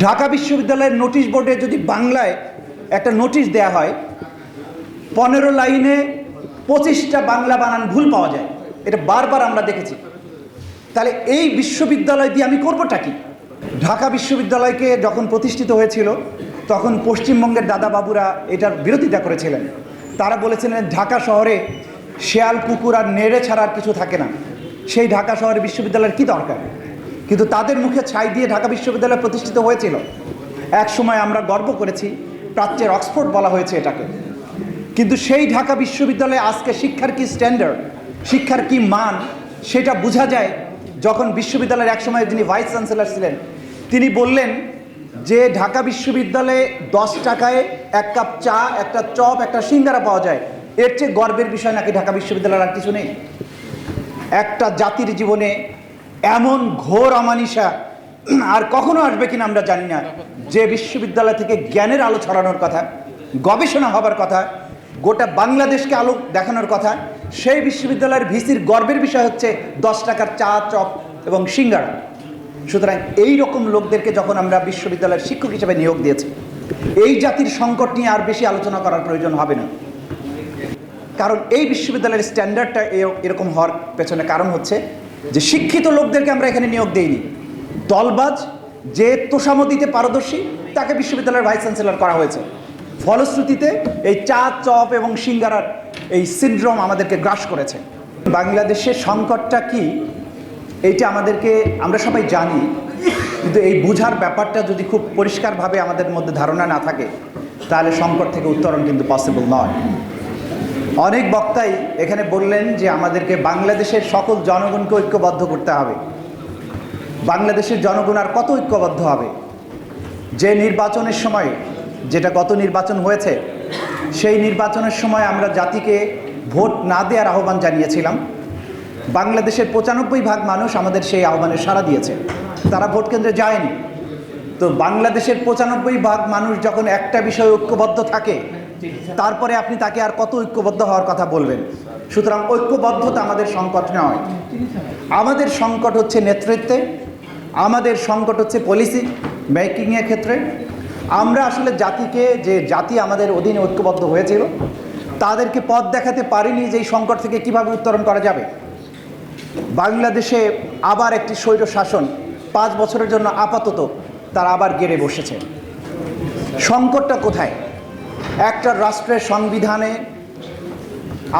ঢাকা বিশ্ববিদ্যালয়ের নোটিশ বোর্ডে যদি বাংলায় একটা নোটিশ দেয়া হয়, 15 লাইনে 25টা বাংলা বানান ভুল পাওয়া যায়। এটা বারবার আমরা দেখেছি। তাহলে এই বিশ্ববিদ্যালয় দিয়ে আমি করবোটা কি? ঢাকা বিশ্ববিদ্যালয়কে যখন প্রতিষ্ঠিত হয়েছিল তখন পশ্চিমবঙ্গের দাদাবাবুরা এটার বিরোধিতা করেছিলেন। তারা বলেছিলেন ঢাকা শহরে শেয়াল কুকুর আর নেড়ে ছাড়া আর কিছু থাকে না, সেই ঢাকা শহরে বিশ্ববিদ্যালয়ের কী দরকার? কিন্তু তাদের মুখে ছাই দিয়ে ঢাকা বিশ্ববিদ্যালয় প্রতিষ্ঠিত হয়েছিল। এক সময় আমরা গর্ব করেছি, প্রাচ্যের অক্সফোর্ড বলা হয়েছে এটাকে। কিন্তু সেই ঢাকা বিশ্ববিদ্যালয়ে আজকে শিক্ষার কি স্ট্যান্ডার্ড, শিক্ষার কি মান, সেটা বোঝা যায় যখন বিশ্ববিদ্যালয়ের এক সময় যিনি ভাইস চ্যান্সেলর ছিলেন তিনি বললেন যে ঢাকা বিশ্ববিদ্যালয়ে 10 টাকায় এক কাপ চা, একটা চপ, একটা সিঙ্গারা পাওয়া যায়। এর চেয়ে গর্বের বিষয় নাকি ঢাকা বিশ্ববিদ্যালয়ের আর কিছু নেই? একটা জাতির জীবনে এমন ঘোর অমানিসা আর কখনো আসবে কিনা আমরা জানি না, যে বিশ্ববিদ্যালয় থেকে জ্ঞানের আলো ছড়ানোর কথা, গবেষণা হবার কথা, গোটা বাংলাদেশকে আলো দেখানোর কথা, সেই বিশ্ববিদ্যালয়ের ভিসির গর্বের বিষয় হচ্ছে 10 টাকার চা, চপ এবং সিঙ্গারা। সুতরাং এই রকম লোকদেরকে যখন আমরা বিশ্ববিদ্যালয়ের শিক্ষক হিসেবে নিয়োগ দিয়েছি, এই জাতির সংকট নিয়ে আর বেশি আলোচনা করার প্রয়োজন হবে না। কারণ এই বিশ্ববিদ্যালয়ের স্ট্যান্ডার্ডটা এরকম হওয়ার পেছনে কারণ হচ্ছে যে শিক্ষিত লোকদেরকে আমরা এখানে নিয়োগ দেইনি। দলবাজ, যে তোষামদিতে পারদর্শী, তাকে বিশ্ববিদ্যালয়ের ভাইস চ্যান্সেলর করা হয়েছে। ফলশ্রুতিতে এই চা, চপ এবং সিঙ্গারার এই সিনড্রোম আমাদেরকে গ্রাস করেছে। বাংলাদেশের সংকটটা কি এইটা আমরা সবাই জানি, কিন্তু এই বুঝার ব্যাপারটা যদি খুব পরিষ্কারভাবে আমাদের মধ্যে ধারণা না থাকে তাহলে সংকট থেকে উত্তরণ কিন্তু পসিবল নয়। অনেক বক্তাই এখানে বললেন যে আমাদেরকে বাংলাদেশের সকল জনগণকে ঐক্যবদ্ধ করতে হবে। বাংলাদেশের জনগণ আর কত ঐক্যবদ্ধ হবে? যে নির্বাচনের সময়, যেটা গত নির্বাচন হয়েছে, সেই নির্বাচনের সময় আমরা জাতিকে ভোট না দেওয়ার আহ্বান জানিয়েছিলাম। বাংলাদেশের 95% মানুষ আমাদের সেই আহ্বানে সাড়া দিয়েছে, তারা ভোট কেন্দ্রে যায়নি। তো বাংলাদেশের 95% মানুষ যখন একটা বিষয়ে ঐক্যবদ্ধ থাকে, তারপরে আপনি তাকে আর কত ঐক্যবদ্ধ হওয়ার কথা বলবেন? সুতরাং ঐক্যবদ্ধতা আমাদের সংকট নয়। আমাদের সংকট হচ্ছে নেতৃত্বে, আমাদের সংকট হচ্ছে পলিসি মেকিংয়ের ক্ষেত্রে। আমরা আসলে জাতিকে, যে জাতি আমাদের অধীনে ঐক্যবদ্ধ হয়েছিল, তাদেরকে পথ দেখাতে পারিনি যে এই সংকট থেকে কীভাবে উত্তরণ করা যাবে। বাংলাদেশে আবার একটি স্বৈর শাসন 5 বছরের জন্য আপাতত তারা আবার গেড়ে বসেছে। সংকটটা কোথায়? একটা রাষ্ট্রের সংবিধানে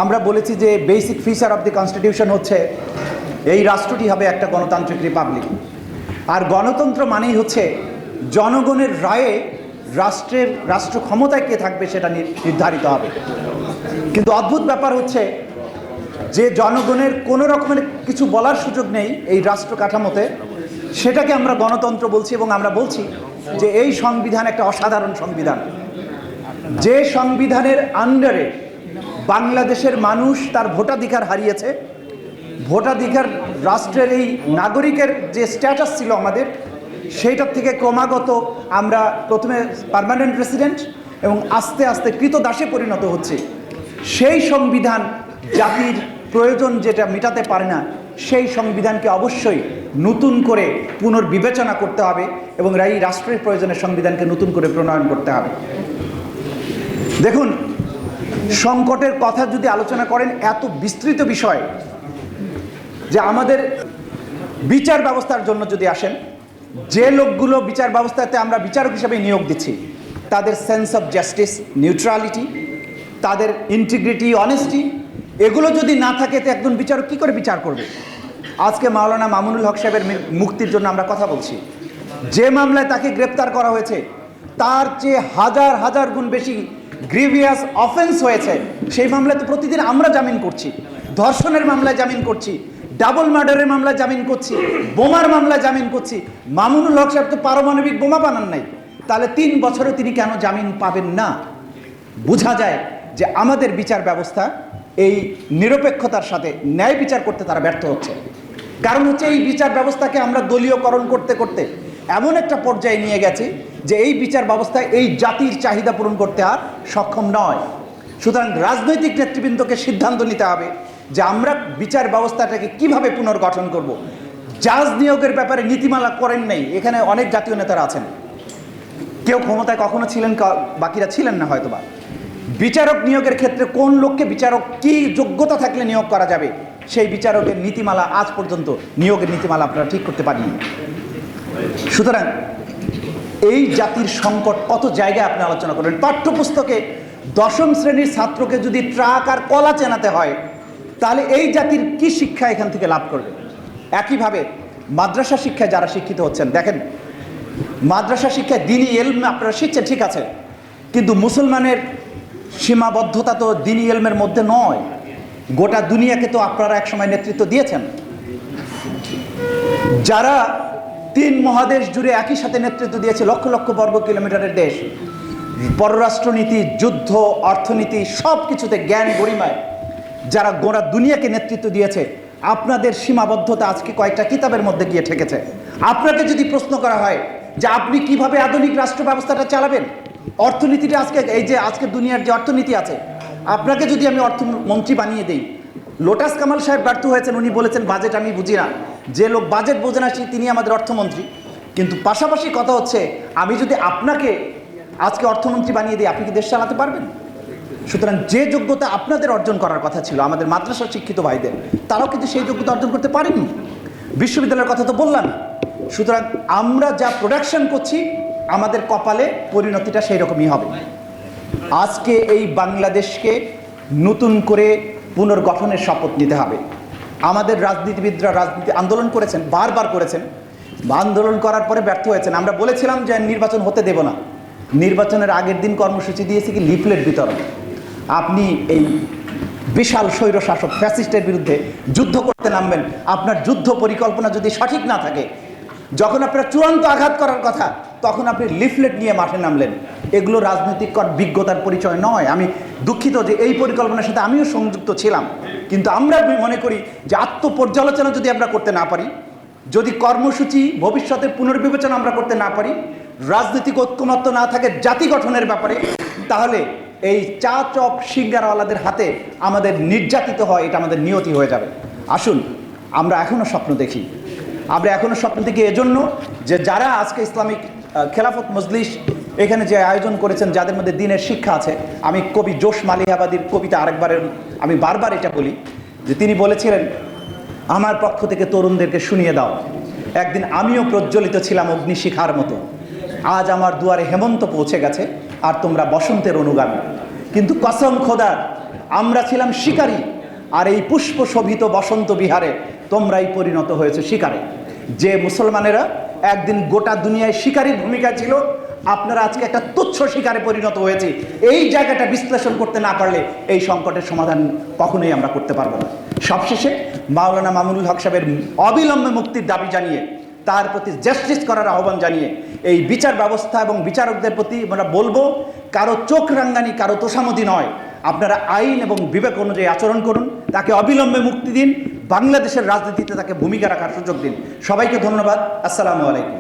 আমরা বলেছি যে basic feature of the constitution হচ্ছে এই রাষ্ট্রটি হবে একটা গণতান্ত্রিক রিপাবলিক। আর গণতন্ত্র মানেই হচ্ছে জনগণের রায়ে রাষ্ট্র ক্ষমতায় কে থাকবে সেটা নির্ধারিত হবে। কিন্তু অদ্ভুত ব্যাপার হচ্ছে যে জনগণের কোনো রকমের কিছু বলার সুযোগ নেই এই রাষ্ট্র কাঠামোতে, সেটাকে আমরা গণতন্ত্র বলছি। এবং আমরা বলছি যে এই সংবিধান একটা অসাধারণ সংবিধান, যে সংবিধানের আন্ডারে বাংলাদেশের মানুষ তার ভোটাধিকার হারিয়েছে। ভোটাধিকার, রাষ্ট্রের এই নাগরিকের যে স্ট্যাটাস ছিল আমাদের, সেইটার থেকে ক্রমাগত আমরা প্রথমে পার্মানেন্ট রেসিডেন্ট এবং আস্তে আস্তে কৃতদাসে পরিণত হচ্ছে। সেই সংবিধান জাতির প্রয়োজন যেটা মেটাতে পারে না, সেই সংবিধানকে অবশ্যই নতুন করে পুনর্বিবেচনা করতে হবে এবং এই রাষ্ট্রের প্রয়োজনে সংবিধানকে নতুন করে প্রণয়ন করতে হবে। দেখুন, সংকটের কথা যদি আলোচনা করেন, এত বিস্তৃত বিষয়, যে আমাদের বিচার ব্যবস্থার জন্য যদি আসেন, যে লোকগুলো বিচার ব্যবস্থাতে আমরা বিচারক হিসেবে নিয়োগ দিচ্ছি, তাদের সেন্স অফ জাস্টিস, নিউট্রালিটি, তাদের ইন্টিগ্রিটি, অনেস্টি, এগুলো যদি না থাকে তো একজন বিচারক কী করে বিচার করবে? আজকে মাওলানা মামুনুল হক সাহেবের মুক্তির জন্য আমরা কথা বলছি। যে মামলায় তাকে গ্রেপ্তার করা হয়েছে তার চেয়ে হাজার হাজার গুণ বেশি গ্রিভিয়াস অফেন্স হয়েছে। সেই মামলায় তো প্রতিদিন আমরা জামিন করছি, ধর্ষণের মামলায় জামিন করছি, ডাবল মার্ডারের মামলায় জামিন করছি, বোমার মামলায় জামিন করছি। মামুনুল হক সাহেব তো পারমাণবিক বোমা বানান নাই, তাহলে 3 বছরে তিনি কেন জামিন পাবেন না? বোঝা যায় যে আমাদের বিচার ব্যবস্থা এই নিরপেক্ষতার সাথে ন্যায় বিচার করতে তারা ব্যর্থ হচ্ছে। কারণ হচ্ছে এই বিচার ব্যবস্থাকে আমরা দলীয়করণ করতে করতে এমন একটা পর্যায়ে নিয়ে গেছি যে এই বিচার ব্যবস্থা এই জাতির চাহিদা পূরণ করতে আর সক্ষম নয়। সুতরাং রাজনৈতিক নেতৃবৃন্দকে সিদ্ধান্ত নিতে হবে যে আমরা বিচার ব্যবস্থাটাকে কিভাবে পুনর্গঠন করব। জাজ নিয়োগের ব্যাপারে নীতিমালা করেন নাই, এখানে অনেক জাতীয় নেতারা আছেন, কেউ ক্ষমতায় কখনো ছিলেন, বাকিরা ছিলেন না হয়তোবা। বিচারক নিয়োগের ক্ষেত্রে কোন লোককে বিচারক কি যোগ্যতা থাকলে নিয়োগ করা যাবে, সেই বিচারকের নীতিমালা আজ পর্যন্ত নিয়োগের নীতিমালা আপনারা ঠিক করতে পারেননি। সুতরাং এই জাতির সংকট কত জায়গায় আপনি আলোচনা করবেন। পাঠ্যপুস্তকে দশম শ্রেণীর ছাত্রকে যদি ট্রাক আর কলা চেনাতে হয়, তাহলে এই জাতির কি শিক্ষা এখান থেকে লাভ করবে? একইভাবে মাদ্রাসা শিক্ষায় যারা শিক্ষিত হচ্ছেন, দেখেন মাদ্রাসা শিক্ষায় দ্বীনি ইলম আপনারা শিখছেন, ঠিক আছে, কিন্তু মুসলমানের সীমাবদ্ধতা তো দ্বীনি ইলমের মধ্যে নয়। গোটা দুনিয়াকে তো আপনারা একসময় নেতৃত্ব দিয়েছেন। যারা 3 মহাদেশ জুড়ে একই সাথে নেতৃত্ব দিয়েছে, লক্ষ লক্ষ বর্গ কিলোমিটারের দেশ, পররাষ্ট্রনীতি, যুদ্ধ, অর্থনীতি সব কিছুতে জ্ঞান গরিমায় যারা গোটা দুনিয়াকে নেতৃত্ব দিয়েছে, আপনাদের সীমাবদ্ধতা আজকে কয়েকটা কিতাবের মধ্যে গিয়ে ঠেকেছে। আপনাকে যদি প্রশ্ন করা হয় যে আপনি কিভাবে আধুনিক রাষ্ট্র ব্যবস্থাটা চালাবেন, অর্থনীতিটা আজকে দুনিয়ার যে অর্থনীতি আছে, আপনাকে যদি আমি অর্থমন্ত্রী বানিয়ে দিই, লোটাস কামাল সাহেব ব্যর্থ হয়েছেন, উনি বলেছেন বাজেট আমি বুঝি না। যে লোক বাজেট বোঝে না তিনি আমাদের অর্থমন্ত্রী। কিন্তু পাশাপাশি কথা হচ্ছে, আমি যদি আপনাকে আজকে অর্থমন্ত্রী বানিয়ে দিই, আপনি কি দেশ চালাতে পারবেন? সুতরাং যে যোগ্যতা আপনাদের অর্জন করার কথা ছিল আমাদের মাদ্রাসার শিক্ষিত ভাইদের, তারাও কিন্তু সেই যোগ্যতা অর্জন করতে পারেননি। বিশ্ববিদ্যালয়ের কথা তো বললাম। সুতরাং আমরা যা প্রোডাকশন করছি, আমাদের কপালে পরিণতিটা সেই রকমই হবে। আজকে এই বাংলাদেশকে নতুন করে পুনর্গঠনের শপথ নিতে হবে। আমাদের রাজনীতিবিদরা রাজনীতি আন্দোলন করেছেন, বারবার করেছেন, আন্দোলন করার পরে ব্যর্থ হয়েছেন। আমরা বলেছিলাম যে নির্বাচন হতে দেব না। নির্বাচনের আগের দিন কর্মসূচি দিয়েছি কি লিফলেট বিতরণ। আপনি এই বিশাল স্বৈরশাসক ফ্যাসিস্টের বিরুদ্ধে যুদ্ধ করতে নামবেন, আপনার যুদ্ধ পরিকল্পনা যদি সঠিক না থাকে, যখন আপনার চূড়ান্ত আঘাত করার কথা, তখন আপনি লিফলেট নিয়ে মাঠে নামলেন। এগুলো রাজনৈতিক বিজ্ঞতার পরিচয় নয়। আমি দুঃখিত যে এই পরিকল্পনার সাথে আমিও সংযুক্ত ছিলাম, কিন্তু আমরা মনে করি যে আত্মপর্যালোচনা যদি আমরা করতে না পারি, যদি কর্মসূচি ভবিষ্যতে পুনর্বিবেচনা আমরা করতে না পারি, রাজনৈতিক ঐক্যমত্য না থাকে জাতি গঠনের ব্যাপারে, তাহলে এই চা চপ সিঙ্গারাওয়ালাদের হাতে আমাদের নির্যাতিত হয়, এটা আমাদের নিয়তি হয়ে যাবে। আসুন, আমরা এখনও স্বপ্ন দেখি। আমরা এখনও স্বপ্ন দেখি এজন্য যে যারা আজকে ইসলামিক খেলাফত মজলিস এখানে যে আয়োজন করেছেন, যাদের মধ্যে দিনের শিক্ষা আছে। আমি কবি জোশ মালিহাবাদীর কবিতা আমি বারবার এটা বলি যে তিনি বলেছিলেন, আমার পক্ষ থেকে তরুণদেরকে শুনিয়ে দাও, একদিন আমিও প্রজ্বলিত ছিলাম অগ্নিশিখার মতো। আজ আমার দুয়ারে হেমন্ত পৌঁছে গেছে, আর তোমরা বসন্তের অনুগামী। কিন্তু কসম খোদার, আমরা ছিলাম শিকারী, আর এই পুষ্প শোভিত বসন্ত বিহারে তোমরাই পরিণত হয়েছে শিকারে। যে মুসলমানেরা একদিন গোটা দুনিয়ায় শিকারীর ভূমিকা ছিল, আপনারা আজকে একটা তুচ্ছ শিকারে পরিণত হয়েছে। এই জায়গাটা বিশ্লেষণ করতে না পারলে এই সংকটের সমাধান কখনোই আমরা করতে পারবো না। সবশেষে মাওলানা মামুনুল হক সাহেবের অবিলম্বে মুক্তির দাবি জানিয়ে, তার প্রতি জাস্টিস করার আহ্বান জানিয়ে, এই বিচার ব্যবস্থা এবং বিচারকদের প্রতি আমরা বলবো, কারো চোখ রাঙ্গানি, কারো তোষামতি নয়। আপনারা আইন এবং বিবেক অনুযায়ী আচরণ করুন, তাকে অবিলম্বে মুক্তি দিন, বাংলাদেশের রাজনীতিতে তাকে ভূমিকা রাখার সুযোগ দিন। সবাইকে ধন্যবাদ। আসসালামু আলাইকুম।